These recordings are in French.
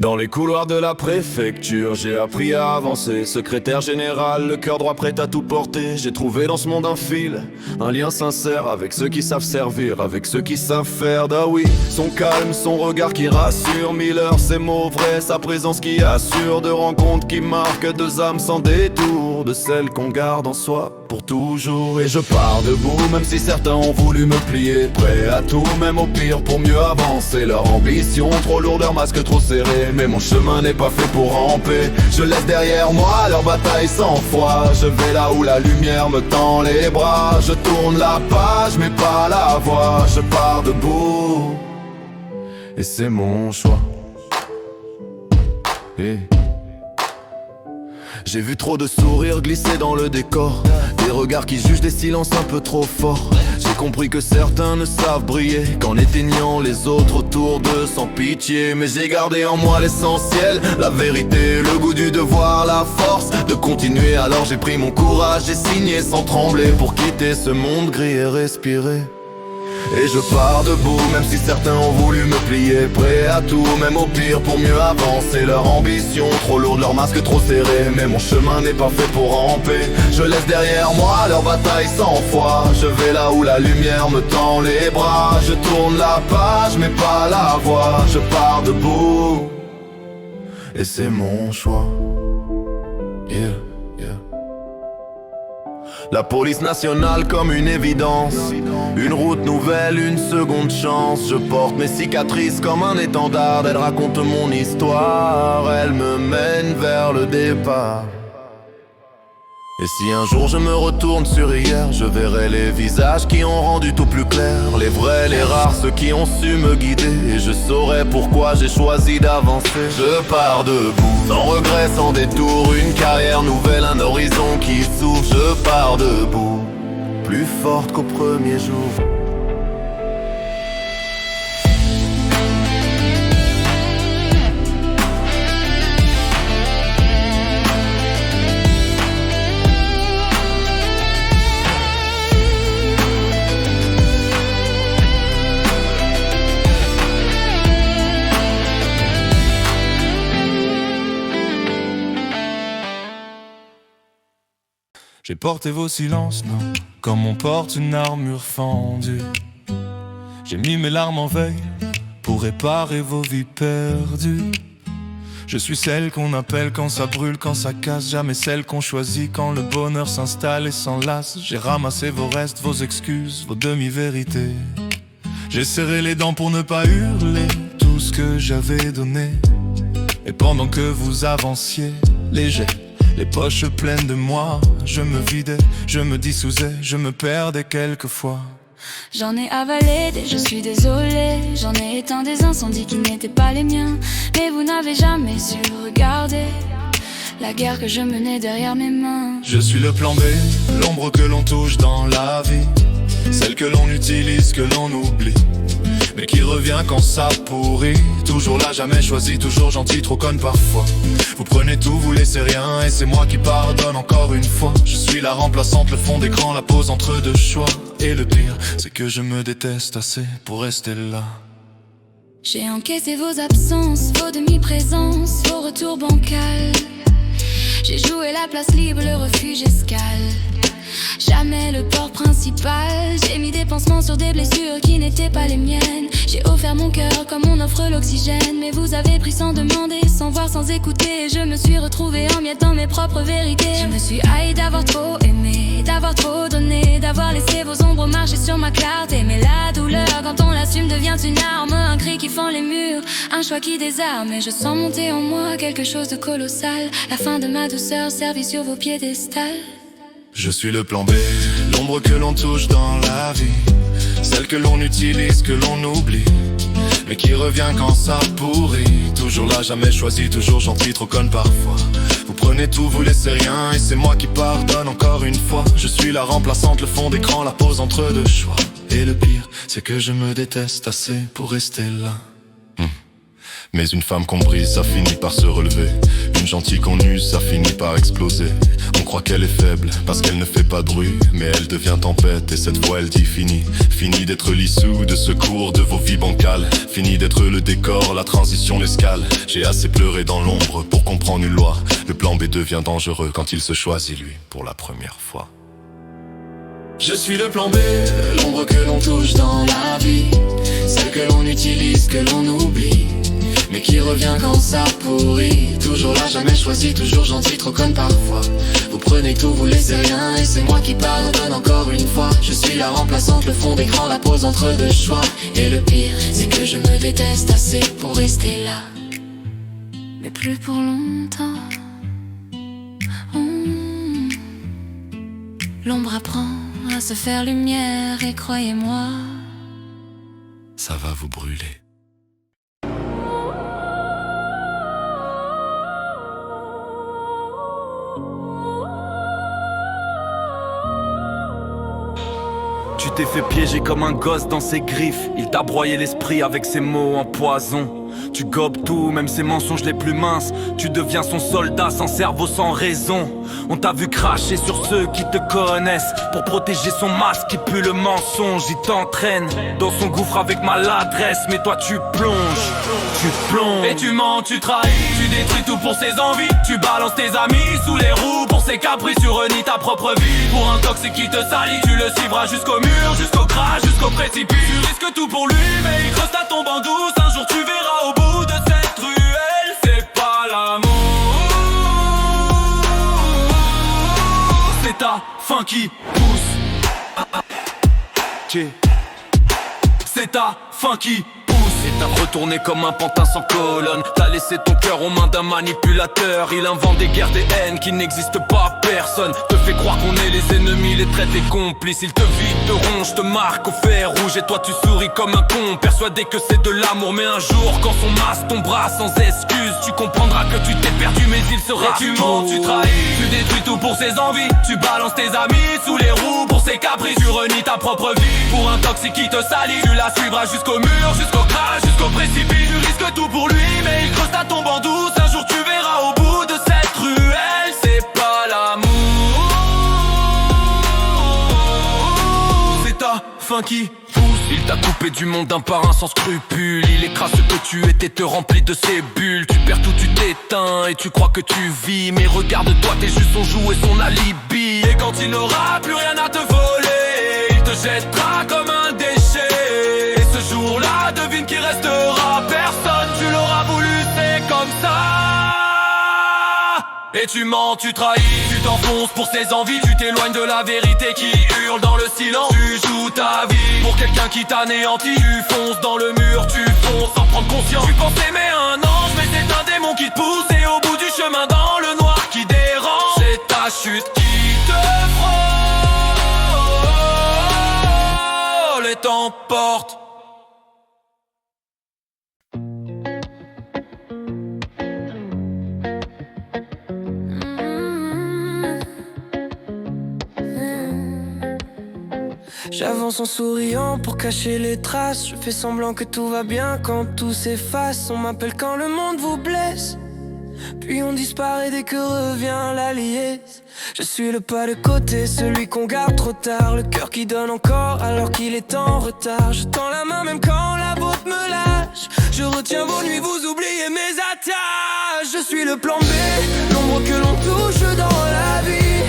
Dans les couloirs de la préfecture, j'ai appris à avancer. Secrétaire général, le cœur droit prêt à tout porter. J'ai trouvé dans ce monde un fil, un lien sincère avec ceux qui savent servir, avec ceux qui savent faire. Ah oui, son calme, son regard qui rassure. Miller, ses mots vrais, sa présence qui assure. De rencontres qui marquent deux âmes sans détour, de celles qu'on garde en soi pour toujours. Et je pars debout, même si certains ont voulu me plier. Prêt à tout, même au pire, pour mieux avancer. Leur ambition, trop lourde, leur masque trop serré. Mais mon chemin n'est pas fait pour ramper. Je laisse derrière moi leur bataille sans foi. Je vais là où la lumière me tend les bras. Je tourne la page mais pas la voie. Je pars debout et c'est mon choix. J'ai vu trop de sourires glisser dans le décor, des regards qui jugent des silences un peu trop forts. J'ai compris que certains ne savent briller qu'en éteignant les autres autour d'eux sans pitié. Mais j'ai gardé en moi l'essentiel, la vérité, le goût du devoir, la force de continuer. Alors j'ai pris mon courage, j'ai signé sans trembler pour quitter ce monde gris et respirer. Et je pars debout, même si certains ont voulu me plier. Prêt à tout, même au pire, pour mieux avancer. Leur ambition, trop lourde, leur masque trop serré. Mais mon chemin n'est pas fait pour ramper. Je laisse derrière moi leur bataille sans foi. Je vais là où la lumière me tend les bras. Je tourne la page, mais pas la voie. Je pars debout et c'est mon choix. La police nationale comme une évidence, une route nouvelle, une seconde chance. Je porte mes cicatrices comme un étendard. Elle raconte mon histoire, elle me mène vers le départ. Et si un jour je me retourne sur hier, je verrai les visages qui ont rendu tout plus clair. Les vrais, les rares, ceux qui ont su me guider. Et je saurai pourquoi j'ai choisi d'avancer. Je pars debout, sans regret, sans détour. Une carrière nouvelle, un horizon qui s'ouvre. Je pars debout, plus forte qu'au premier jour. J'ai porté vos silences, non, comme on porte une armure fendue. J'ai mis mes larmes en veille pour réparer vos vies perdues. Je suis celle qu'on appelle quand ça brûle, quand ça casse. Jamais celle qu'on choisit quand le bonheur s'installe et s'enlace. J'ai ramassé vos restes, vos excuses, vos demi-vérités. J'ai serré les dents pour ne pas hurler tout ce que j'avais donné. Et pendant que vous avanciez, léger, les poches pleines de moi, je me vidais, je me dissousais, je me perdais quelquefois. J'en ai avalé des, je suis désolée. J'en ai éteint des incendies qui n'étaient pas les miens. Mais vous n'avez jamais su regarder la guerre que je menais derrière mes mains. Je suis le plan B, l'ombre que l'on touche dans la vie, celle que l'on utilise, que l'on oublie, mais qui revient quand ça pourrit. Toujours là, jamais choisi, toujours gentil, trop conne parfois. Vous prenez tout, vous laissez rien, et c'est moi qui pardonne encore une fois. Je suis la remplaçante, le fond d'écran, la pause entre deux choix. Et le pire, c'est que je me déteste assez pour rester là. J'ai encaissé vos absences, vos demi-présences, vos retours bancals. J'ai joué la place libre, le refuge escale. Jamais le port principal. J'ai mis des pansements sur des blessures qui n'étaient pas les miennes. J'ai offert mon cœur comme on offre l'oxygène. Mais vous avez pris sans demander, sans voir, sans écouter. Et je me suis retrouvée en miettes dans mes propres vérités. Je me suis haï d'avoir trop aimé, d'avoir trop donné, d'avoir laissé vos ombres marcher sur ma clarté. Mais la douleur, quand on l'assume, devient une arme. Un cri qui fend les murs, un choix qui désarme. Et je sens monter en moi quelque chose de colossal. La fin de ma douceur servie sur vos piédestals. Je suis le plan B, l'ombre que l'on touche dans la vie, celle que l'on utilise, que l'on oublie, mais qui revient quand ça pourrit. Toujours là, jamais choisi, toujours gentil, trop conne parfois. Vous prenez tout, vous laissez rien, et c'est moi qui pardonne encore une fois. Je suis la remplaçante, le fond d'écran, la pause entre deux choix. Et le pire, c'est que je me déteste assez pour rester là. Mais une femme qu'on brise, ça finit par se relever. Une gentille qu'on use, ça finit par exploser. On croit qu'elle est faible, parce qu'elle ne fait pas de bruit. Mais elle devient tempête, et cette fois elle dit fini. Fini d'être l'issue de secours de vos vies bancales. Fini d'être le décor, la transition, l'escale. J'ai assez pleuré dans l'ombre pour comprendre une loi. Le plan B devient dangereux quand il se choisit lui, pour la première fois. Je suis le plan B, l'ombre que l'on touche dans la vie. Celle que l'on utilise, que l'on oublie, mais qui revient quand ça pourrit. Toujours là, jamais choisi, toujours gentil, trop conne parfois. Vous prenez tout, vous laissez rien, et c'est moi qui pardonne encore une fois. Je suis la remplaçante, le fond d'écran, la pause entre deux choix. Et le pire, c'est que je me déteste assez pour rester là, mais plus pour longtemps. L'ombre apprend à se faire lumière, et croyez-moi, Ça va vous brûler. Tu t'es fait piéger comme un gosse dans ses griffes. Il t'a broyé l'esprit avec ses mots en poison. Tu gobes tout, même ses mensonges les plus minces. Tu deviens son soldat sans cerveau, sans raison. On t'a vu cracher sur ceux qui te connaissent. Pour protéger son masque qui pue le mensonge. Il t'entraîne dans son gouffre avec maladresse. Mais toi tu plonges. Et tu mens, tu trahis, tu détruis tout pour ses envies. Tu balances tes amis sous les roues pour ses caprices. Tu renies ta propre vie pour un toxique qui te salit. Tu le suivras jusqu'au mur, jusqu'au crash, jusqu'au précipice. Tu risques tout pour lui, mais il creuse ta tombe en douce. Un jour tu verras au bout de cette ruelle, c'est pas l'amour, c'est ta fin qui pousse. C'est ta fin qui pousse. Et t'as retourné comme un pantin sans colonne. T'as laissé ton cœur aux mains d'un manipulateur. Il invente des guerres, des haines qui n'existent pas. Personne te fait croire qu'on est les ennemis, les traite les complices. Il te vide, te ronge, te marque au fer rouge. Et toi tu souris comme un con, persuadé que c'est de l'amour. Mais un jour quand son masque tombera sans excuse, tu comprendras que tu t'es perdu, mais il sera. Et tu mens, tu trahis, tu détruis tout pour ses envies. Tu balances tes amis sous les roues pour ses caprices. Tu renies ta propre vie pour un toxique qui te salit. Tu la suivras jusqu'au mur, jusqu'au crash, jusqu'au précipice. Tu risques tout pour lui, mais il creuse ta tombe en douce. Un jour tu verras au bout de cette ruelle, c'est pas l'amour, c'est ta fin qui pousse. Il t'a coupé du monde d'un par un sans scrupule. Il écrase ce que tu étais, te remplit de ses bulles. Tu perds tout, tu t'éteins et tu crois que tu vis. Mais regarde-toi, t'es juste son joug et son alibi. Et quand il n'aura plus rien à te voler, il te jettera comme un déchet. Et ce jour-là, devine qui restera. Personne, tu l'auras voulu, c'est comme ça. Et tu mens, tu trahis, tu t'enfonces pour ses envies. Tu t'éloignes de la vérité qui hurle dans le silence. Tu joues ta vie pour quelqu'un qui t'anéantit. Tu fonces dans le mur, tu fonces sans prendre conscience. Tu penses aimer un ange, mais c'est un démon qui te pousse. Et au bout du chemin dans le noir qui dérange, c'est ta chute qui te frôle et t'emporte. J'avance en souriant pour cacher les traces. Je fais semblant que tout va bien quand tout s'efface. On m'appelle quand le monde vous blesse, puis on disparaît dès que revient la liesse. Je suis le pas de côté, celui qu'on garde trop tard. Le cœur qui donne encore alors qu'il est en retard. Je tends la main même quand la vôtre me lâche. Je retiens vos nuits, vous oubliez mes attaches. Je suis le plan B, l'ombre que l'on touche dans la vie.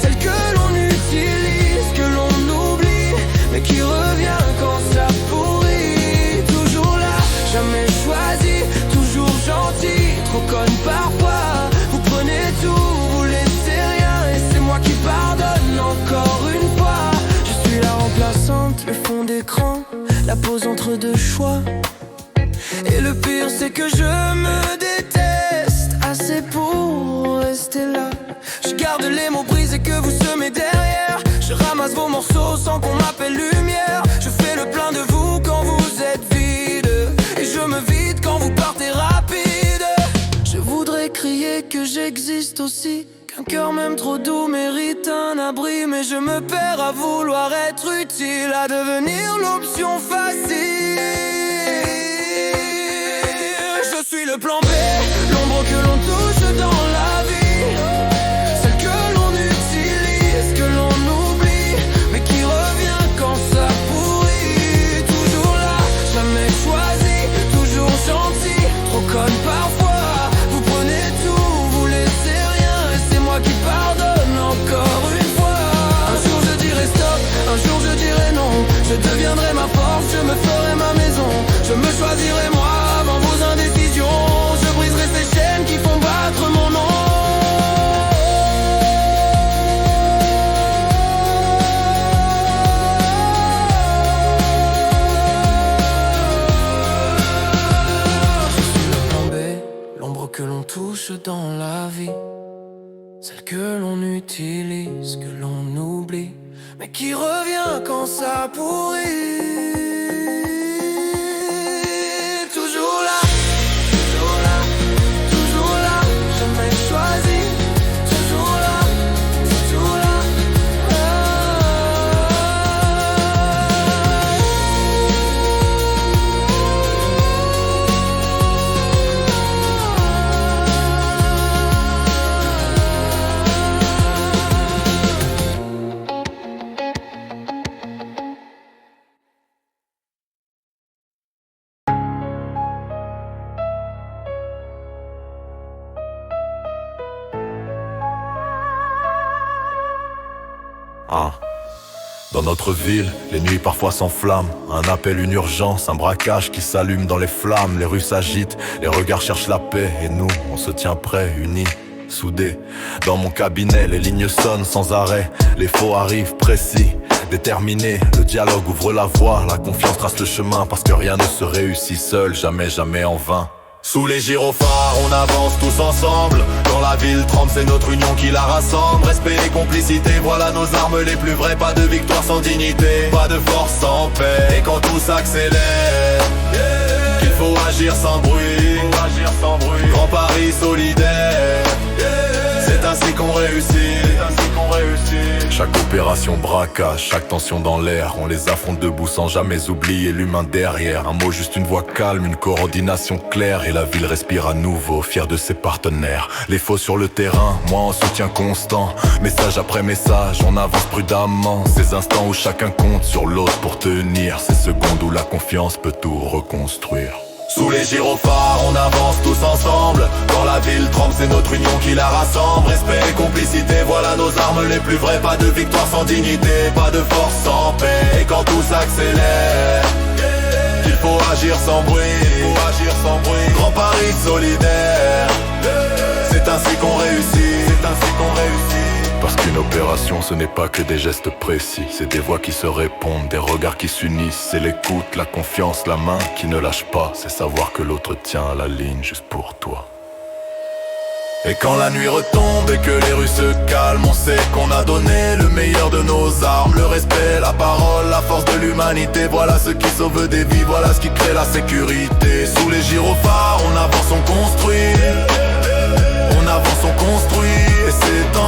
Celle que l'on utilise, que l'on oublie, mais qui revient quand ça pourrit. Toujours là, jamais choisi, toujours gentil, trop conne parfois. Vous prenez tout, vous laissez rien, et c'est moi qui pardonne encore une fois. Je suis la remplaçante, le fond d'écran, la pause entre deux choix. Et le pire c'est que je me déteste assez pour rester là. Je garde les mots brisés que vous semez derrière. Je ramasse vos morceaux sans qu'on m'appelle lumière. Je fais le plein de vous quand vous êtes vide, et je me vide quand vous partez rapide. Je voudrais crier que j'existe aussi, qu'un cœur même trop doux mérite un abri. Mais je me perds à vouloir être utile, à devenir l'option facile. le plan B, l'ombre que l'on touche dans la vie, celle que l'on utilise, que l'on oublie, mais qui revient quand ça pourrit. Toujours là, jamais choisi, toujours gentil, trop conne parfois. Vous prenez tout, vous laissez rien, et c'est moi qui pardonne encore une fois. Un jour je dirai stop, un jour je dirai non. Je deviendrai ma force, je me ferai ma maison. Je me choisirai moi avant vos indécisions. Je briserai ces chaînes qui font battre mon nom. Je suis le plan B, l'ombre que l'on touche dans la vie, celle que l'on utilise, que l'on oublie, mais qui revient quand ça pourrit. Toujours là, toujours là, toujours là, jamais choisi. Toujours là, toujours là. Dans notre ville, les nuits parfois s'enflamment. Un appel, une urgence, un braquage qui s'allume dans les flammes. Les rues s'agitent, les regards cherchent la paix. Et nous, on se tient prêts, unis, soudés. Dans mon cabinet, les lignes sonnent sans arrêt. Les faux arrivent précis, déterminés. Le dialogue ouvre la voie, la confiance trace le chemin. Parce que rien ne se réussit seul, jamais, jamais en vain. Sous les gyrophares, on avance tous ensemble. Quand la ville tremble, c'est notre union qui la rassemble. Respect et complicité, voilà nos armes les plus vraies. Pas de victoire sans dignité, pas de force sans paix. Et quand tout s'accélère, qu'il faut agir sans bruit, Grand Paris solidaire, c'est ainsi qu'on réussit. Chaque opération braquage, chaque tension dans l'air, on les affronte debout sans jamais oublier l'humain derrière. Un mot, juste une voix calme, une coordination claire. Et la ville respire à nouveau, fière de ses partenaires. Les faux sur le terrain, moi en soutien constant. Message après message, on avance prudemment. Ces instants où chacun compte sur l'autre pour tenir. Ces secondes où la confiance peut tout reconstruire. Sous les gyrophares, on avance tous ensemble. Quand la ville tremble, c'est notre union qui la rassemble. Respect et complicité, voilà nos armes les plus vraies. Pas de victoire sans dignité, pas de force sans paix. Et quand tout s'accélère, qu'il faut agir sans bruit, Grand Paris solidaire, c'est ainsi qu'on réussit, Parce qu'une opération, ce n'est pas que des gestes précis. C'est des voix qui se répondent, des regards qui s'unissent. C'est l'écoute, la confiance, la main qui ne lâche pas. C'est savoir que l'autre tient la ligne juste pour toi. Et quand la nuit retombe et que les rues se calment, on sait qu'on a donné le meilleur de nos armes. Le respect, la parole, la force de l'humanité. Voilà ce qui sauve des vies, voilà ce qui crée la sécurité. Sous les gyrophares, on avance, on construit. On avance, on construit. Et c'est